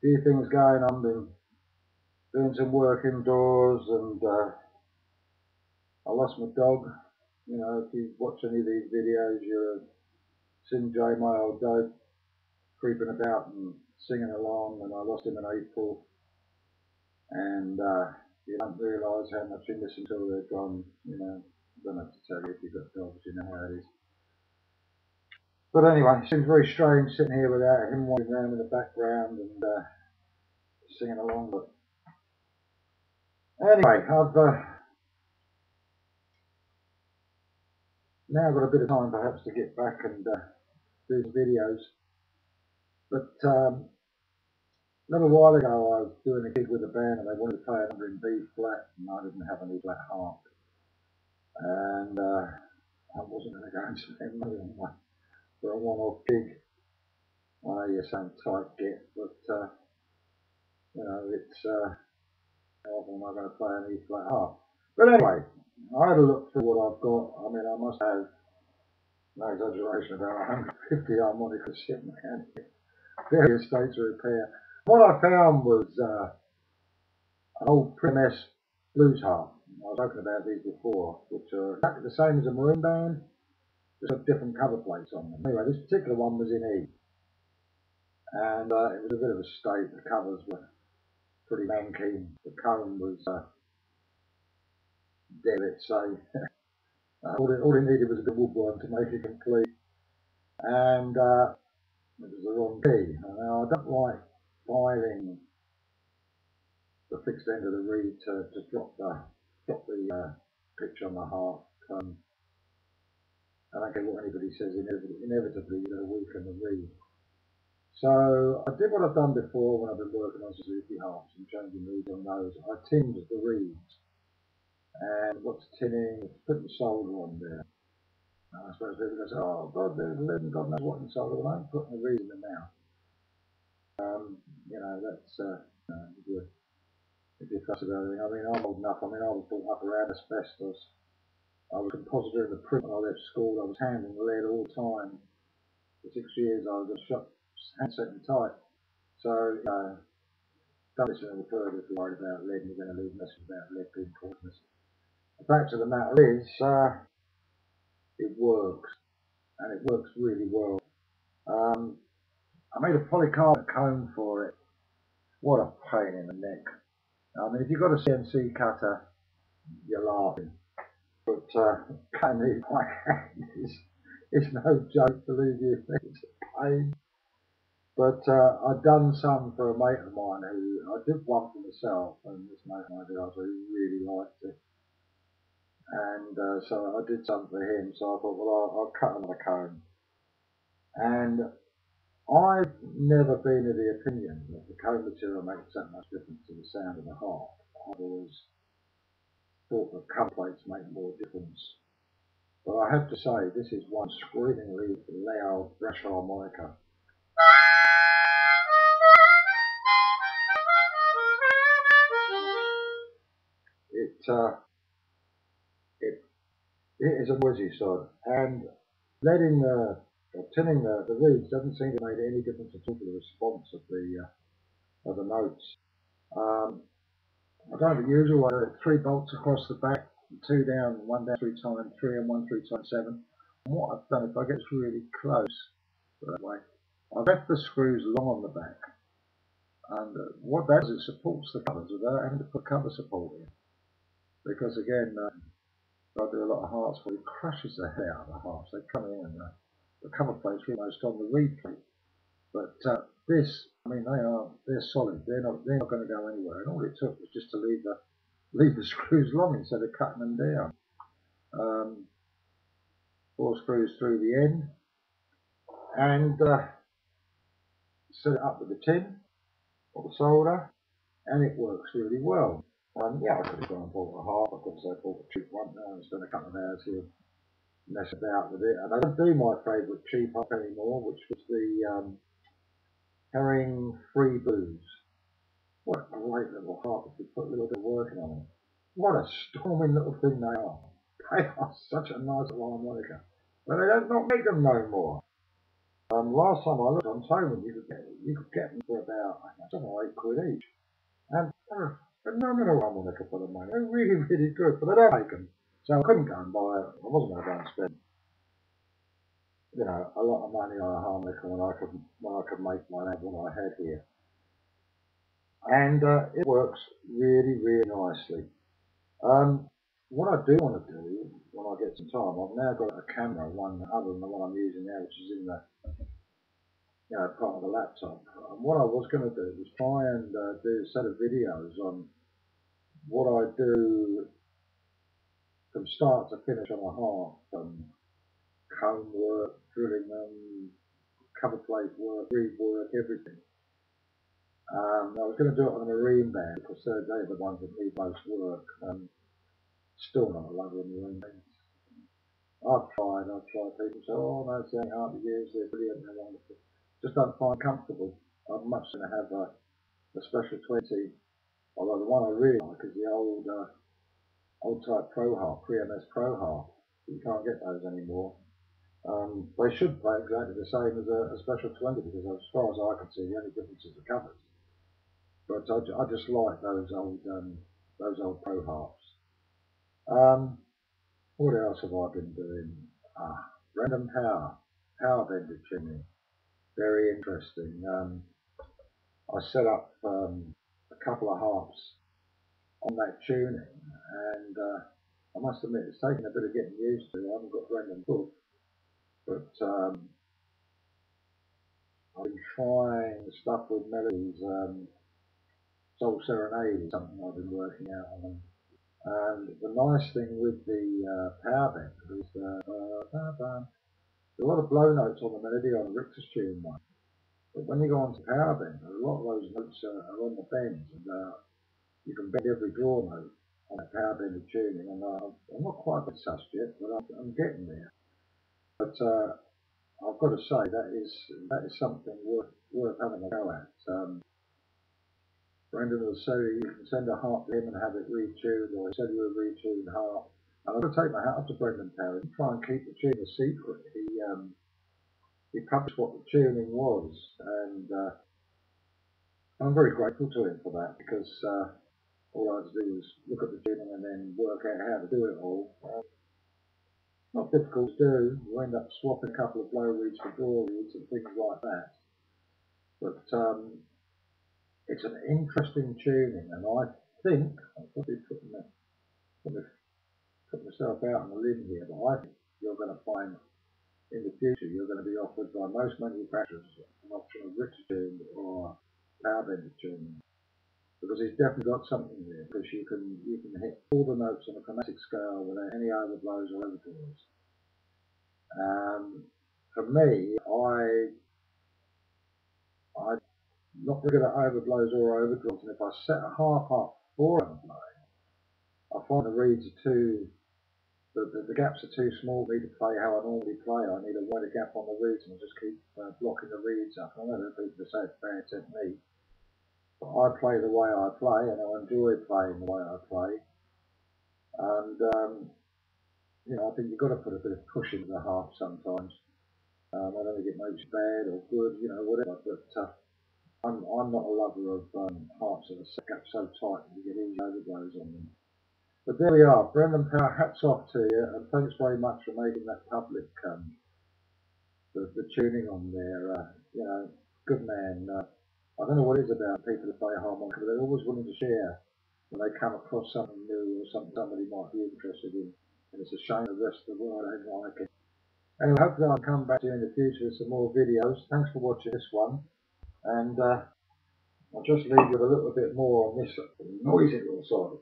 few things going on, been doing some work indoors, and I lost my dog. You know, if you watch any of these videos, you'll have seen Jay, my old dog, creeping about and singing along, and I lost him in April. And you don't realise how much you miss until they're gone. You know, I don't have to tell you if you've got dogs, you know how it is. But anyway, it seems very strange sitting here without him walking around in the background and singing along. But anyway, I've now got a bit of time perhaps to get back and do some videos. But a little while ago I was doing a gig with a band and they wanted to play a number in B flat and I didn't have any flat harp. And I wasn't going to go and spend money on one for a one-off gig. I know you sound tight get, but you know, it's how often am I going to play an E flat harp? But anyway, I had a look through what I've got. I mean, I must have, no exaggeration, about 150 harmonicas sitting around here, various states of repair. What I found was an old Primus blues harp. I've spoken about these before, which are exactly the same as a maroon band, just have different cover plates on them. Anyway, this particular one was in E, and it was a bit of a state. The covers were pretty manky. The comb was dead, let's say. all it needed was a good woodworm to make it complete, and it was the wrong key. Now, I don't like filing the fixed end of the reed to drop the pitch on the harp. I don't care what anybody says, inevitably you're going to weaken the reed. So I did what I've done before when I've been working on Suzuki harps and changing reeds on those. I tinned the reeds. And what's tinning? It's putting solder on there. I suppose people go, oh God, there's lead and God knows what in solder. Well, I'm putting the reed in the mouth. You know, that's if you fuss about everything. I mean, I'm old enough. I mean, I was brought up around asbestos. I was a compositor in the print when I left school. I was handling lead all the time. For 6 years, I was a shop handset and type. So, don't listen any further if you're worried about lead and you're going to leave messages about lead being poisonous. The fact of the matter is, it works, and it works really well. I made a polycarbonate comb for it. What a pain in the neck. I mean, if you've got a CNC cutter, you're laughing. But cutting these by hand is no joke, believe you. It's a pain. But I'd done some for a mate of mine who, I did one for myself, and this mate of mine did, who really liked it. And so I did some for him, so I thought, well, I'll cut another comb. And I've never been of the opinion that the comb material makes that much difference to the sound of the harp. I've always thought that cover plates make more difference. But I have to say, this is one screamingly loud brass harmonica. It is a whizzy sod, and letting tinning the reeds doesn't seem to make any difference at all to the response of the notes. I don't have the usual 3 bolts across the back, 2 down, 1 down 3 times 3, and 1 3 times 7. And what I've done, if I get really close that way, I've left the screws long on the back, and what that does is it supports the covers without having to put cover support in. Because again, I do a lot of harps where it crushes the hair out of the harps. They come in and the cover plate's almost on the reed plate. But this, I mean, they're solid. They're not going to go anywhere. And all it took was just to leave the screws long instead of cutting them down. 4 screws through the end, and set it up with the tin or the solder, and it works really well. Yeah, I could have gone and bought a harp. I could have bought a cheap one now and spent a couple of hours here mess about with it. And I don't do my favourite cheap harp anymore, which was the Herring Free Blues. What a great little harp if you put a little bit of working on it. What a storming little thing they are. They are such a nice little harmonica. But they don't not make them no more. Last time I looked on Toman, you could get them for about £7 or £8 each, and they're a phenomenal harmonica for the money. They're really, really good, but they don't make them, so I couldn't go and buy it. I wasn't going to go and spend, a lot of money on a harmonica when I could make one out of what I had here, and it works really, really nicely. What I do want to do when I get some time, I've now got a camera, one other than the one I'm using now, which is in the part of the laptop. And what I was going to do was try and do a set of videos on what I do from start to finish on a harp, comb work, drilling them, cover plate work, reed work, everything. I was going to do it on a marine band because they're the ones that need most work. Still not a lover of marine bands. I've tried. People say, oh no, it's the only harp you use, they're brilliant, they're wonderful. Just don't find comfortable. I'd much sooner have a special 20, although the one I really like is the old type Pro Harp, pre-MS Pro Harp. You can't get those anymore. They should play exactly the same as a special 20 because as far as I can see, the only difference is the covers. But I just like those old Pro Harps. What else have I been doing? Random power bender tuning. Very interesting. I set up a couple of harps on that tuning, and I must admit it's taken a bit of getting used to. I haven't got Brendan booked, but I've been trying stuff with melodies. Soul Serenade is something I've been working out on. And the nice thing with the power bender is a lot of blow notes on the melody on the Richter's tune one. But when you go on to power bender, a lot of those notes are on the bends, and you can bend every draw note on a power bender tuning. And I'm not quite sussed yet, but I'm getting there. But I've got to say that is something worth having a go at. Brendan will say you can send a harp to him and have it retuned, or send you a retuned harp. And I'm going to take my hat off to Brendan Perry and try and keep the tune a secret. He published what the tuning was, and I'm very grateful to him for that because all I had to do was look at the tuning and then work out how to do it all. Not difficult to do. You end up swapping a couple of blow reeds for draw reeds and things like that. But it's an interesting tuning, and I think I'm probably putting myself out on a limb here, but I think you're going to find in the future you're going to be offered by most manufacturers an option of Richter tuned or power bender tuning, because he's definitely got something there. Because you can hit all the notes on a chromatic scale without any overblows or overdraws. For me, I'm not very good at overblows or overdraws, and if I set a harp up for overblowing, I find the reeds are the gaps are too small for me to play how I normally play. I need a wider gap on the reeds, and I just keep blocking the reeds up. I know that people say it's bad technique, but I play the way I play, and I enjoy playing the way I play. And I think you've got to put a bit of push into the harp sometimes. I don't think it makes it bad or good, whatever. But I'm not a lover of harps that are set up so tight that you get easy overblows on them. But there we are, Brendan Power, hats off to you, and thanks very much for making that public, the tuning on there. Good man. I don't know what it is about people that play harmonica, but they're always willing to share when they come across something new or something somebody might be interested in. And it's a shame the rest of the world don't like it. Anyway, hopefully I'll come back to you in the future with some more videos. Thanks for watching this one. And I'll just leave you with a little bit more on this noisy little side.